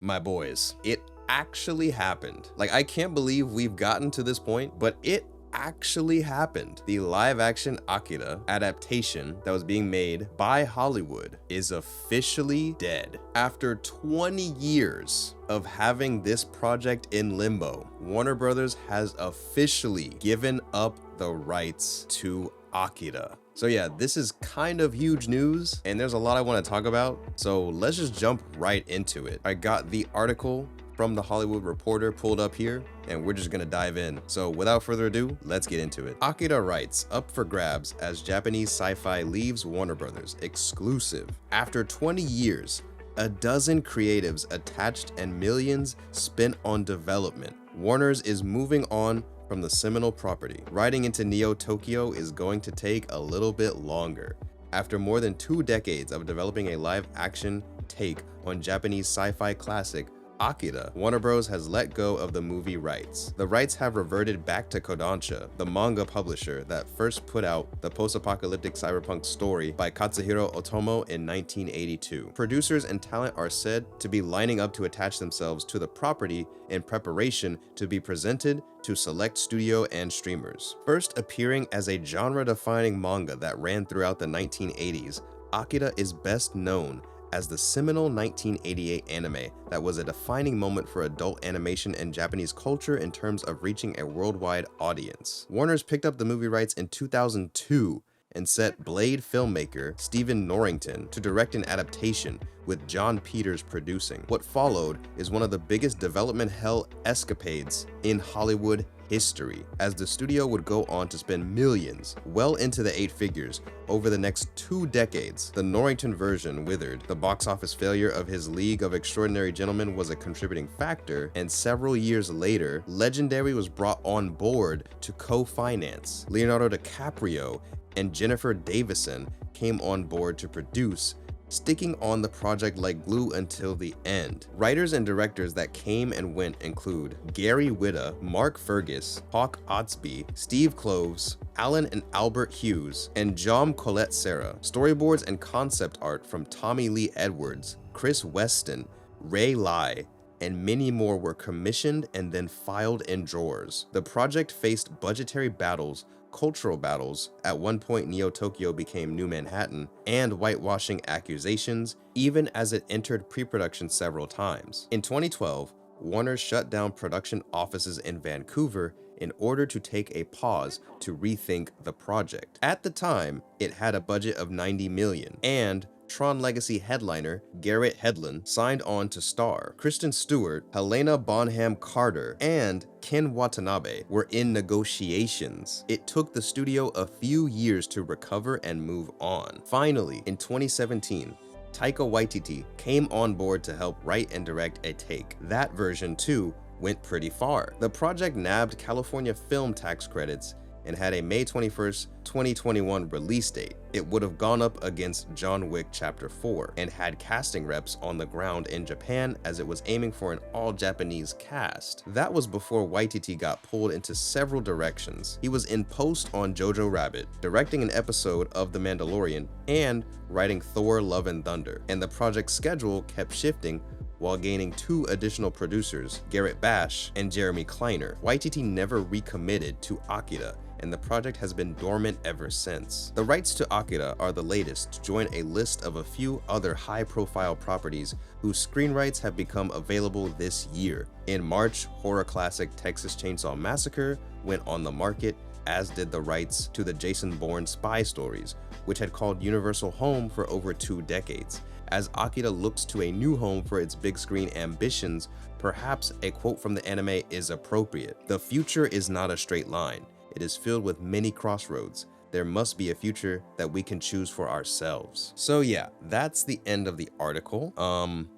My boys, it actually happened. Like, I can't believe we've gotten to this point, but it actually happened. The live-action Akira adaptation that was being made by Hollywood is officially dead. After 20 years of having this project in limbo, Warner Brothers has officially given up the rights to Akira. So yeah, this is kind of huge news, and there's a lot I want to talk about, so let's just jump right into it. I got the article from the Hollywood Reporter pulled up here, and we're just gonna dive in. So without further ado, let's get into it. Akira rights up for grabs as Japanese sci-fi leaves Warner Brothers exclusive. After 20 years, a dozen creatives attached and millions spent on development, Warner's is moving on from the seminal property. Riding into Neo Tokyo is going to take a little bit longer. After more than 2 decades of developing a live-action take on Japanese sci-fi classic Akira, Warner Bros. Has let go of the movie rights. The rights have reverted back to Kodansha, the manga publisher that first put out the post-apocalyptic cyberpunk story by Katsuhiro Otomo in 1982. Producers and talent are said to be lining up to attach themselves to the property in preparation to be presented to select studio and streamers. First appearing as a genre-defining manga that ran throughout the 1980s, Akira is best known as the seminal 1988 anime that was a defining moment for adult animation and Japanese culture in terms of reaching a worldwide audience. Warner's picked up the movie rights in 2002 and set Blade filmmaker Stephen Norrington to direct an adaptation, with John Peters producing. What followed is one of the biggest development hell escapades in Hollywood history, as the studio would go on to spend millions, well into the 8 figures, over the next 2 decades. The Norrington version withered. The box office failure of his League of Extraordinary Gentlemen was a contributing factor, and several years later, Legendary was brought on board to co-finance. Leonardo DiCaprio and Jennifer Davison came on board to produce, sticking on the project like glue until the end. Writers and directors that came and went include Gary Whitta, Mark Fergus, Hawk Otsby, Steve Kloves, Alan and Albert Hughes, and Jom Colette Serra. Storyboards and concept art from Tommy Lee Edwards, Chris Weston, Ray Lai, and many more were commissioned and then filed in drawers. The project faced budgetary battles, cultural battles, at one point Neo Tokyo became New Manhattan, and whitewashing accusations, even as it entered pre-production several times. In 2012, Warner shut down production offices in Vancouver in order to take a pause to rethink the project. At the time, it had a budget of $90 million, and Tron Legacy headliner Garrett Hedlund signed on to star. Kristen Stewart, Helena Bonham Carter, and Ken Watanabe were in negotiations. It took the studio a few years to recover and move on. Finally, in 2017, Taika Waititi came on board to help write and direct a take. That version, too, went pretty far. The project nabbed California film tax credits and had a May 21st, 2021 release date. It would have gone up against John Wick Chapter 4 and had casting reps on the ground in Japan, as it was aiming for an all-Japanese cast. That was before Waititi got pulled into several directions. He was in post on Jojo Rabbit, directing an episode of The Mandalorian, and writing Thor: Love and Thunder, and the project's schedule kept shifting while gaining 2 additional producers, Garrett Bash and Jeremy Kleiner. Waititi never recommitted to Akira, and the project has been dormant ever since. The rights to Akira are the latest to join a list of a few other high-profile properties whose screen rights have become available this year. In March, horror classic Texas Chainsaw Massacre went on the market, as did the rights to the Jason Bourne spy stories, which had called Universal home for over 2 decades. As Akira looks to a new home for its big screen ambitions, perhaps a quote from the anime is appropriate. "The future is not a straight line. It is filled with many crossroads. There must be a future that we can choose for ourselves." So yeah, that's the end of the article.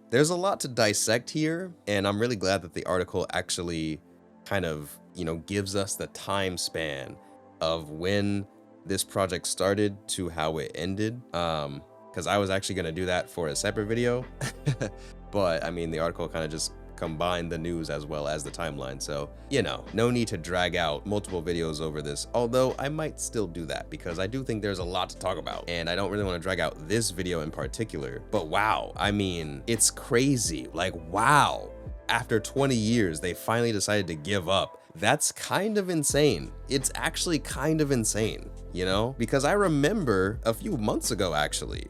There's a lot to dissect here, and I'm really glad that the article actually kind of, gives us the time span of when this project started to how it ended. Because I was actually going to do that for a separate video, but I mean, the article kind of just combine the news as well as the timeline. So, you know, no need to drag out multiple videos over this, although I might still do that because I do think there's a lot to talk about and I don't really want to drag out this video in particular. But wow, I mean, it's crazy. Like, wow. After 20 years, they finally decided to give up. That's kind of insane. It's actually kind of insane, you know? Because I remember a few months ago, actually,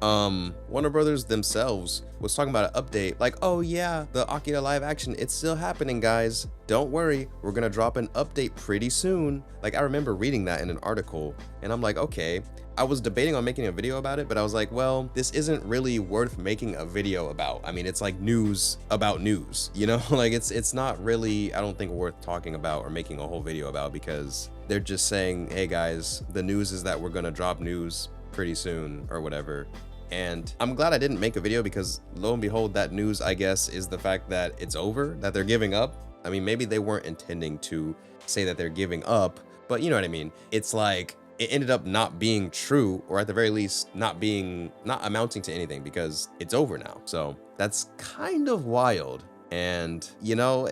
Warner Brothers themselves was talking about an update like, oh yeah, the Akira live action, it's still happening, guys. Don't worry, we're gonna drop an update pretty soon. Like, I remember reading that in an article and I'm like, okay. I was debating on making a video about it, but I was like, well, this isn't really worth making a video about. I mean, it's like news about news, you know? Like, it's not really, I don't think, worth talking about or making a whole video about, because they're just saying, hey guys, the news is that we're gonna drop news pretty soon or whatever. And I'm glad I didn't make a video, because lo and behold, that news, I guess, is the fact that it's over, that they're giving up. I mean, maybe they weren't intending to say that they're giving up, but you know what I mean? It's like, it ended up not being true, or at the very least not amounting to anything, because it's over now. So that's kind of wild. And you know,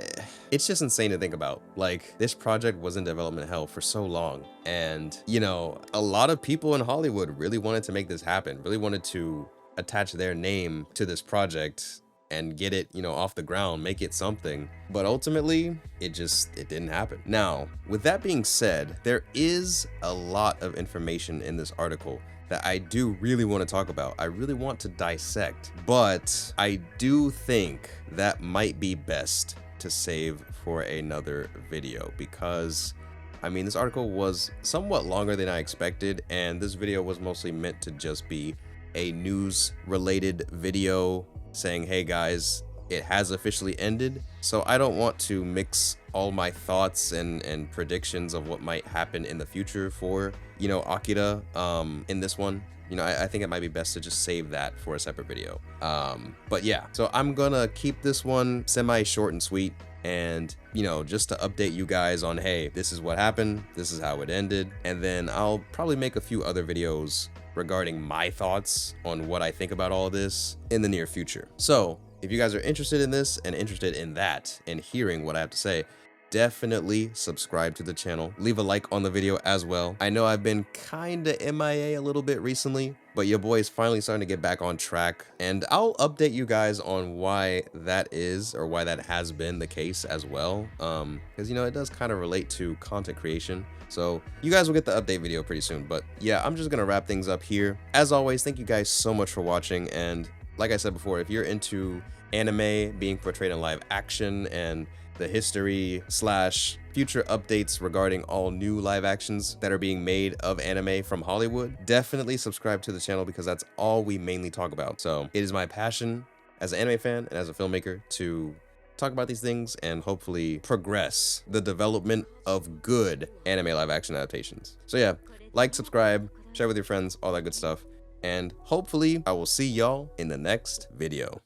it's just insane to think about. Like, this project was in development hell for so long, and you know, a lot of people in Hollywood really wanted to make this happen, really wanted to attach their name to this project and get it, you know, off the ground, make it something. But ultimately, it didn't happen. Now, with that being said, there is a lot of information in this article that I do really want to talk about. I really want to dissect, but I do think that might be best to save for another video, because I mean, this article was somewhat longer than I expected, and this video was mostly meant to just be a news related video saying, hey guys, it has officially ended. So I don't want to mix all my thoughts and predictions of what might happen in the future for, you know, Akira in this one. You know, I think it might be best to just save that for a separate video. But yeah, so I'm gonna keep this one semi short and sweet, and you know, just to update you guys on, hey, this is what happened, this is how it ended, and then I'll probably make a few other videos regarding my thoughts on what I think about all this in the near future. So if you guys are interested in this and interested in that and hearing what I have to say, definitely subscribe to the channel. Leave a like on the video as well. I know I've been kinda MIA a little bit recently, but your boy is finally starting to get back on track, and I'll update you guys on why that is, or why that has been the case as well, because you know, it does kind of relate to content creation. So you guys will get the update video pretty soon. But yeah, I'm just gonna wrap things up here. As always, thank you guys so much for watching, and like I said before, if you're into anime being portrayed in live action and the history / future updates regarding all new live actions that are being made of anime from Hollywood, definitely subscribe to the channel, because that's all we mainly talk about. So it is my passion as an anime fan and as a filmmaker to talk about these things and hopefully progress the development of good anime live action adaptations. So yeah, like, subscribe, share with your friends, all that good stuff, and hopefully I will see y'all in the next video.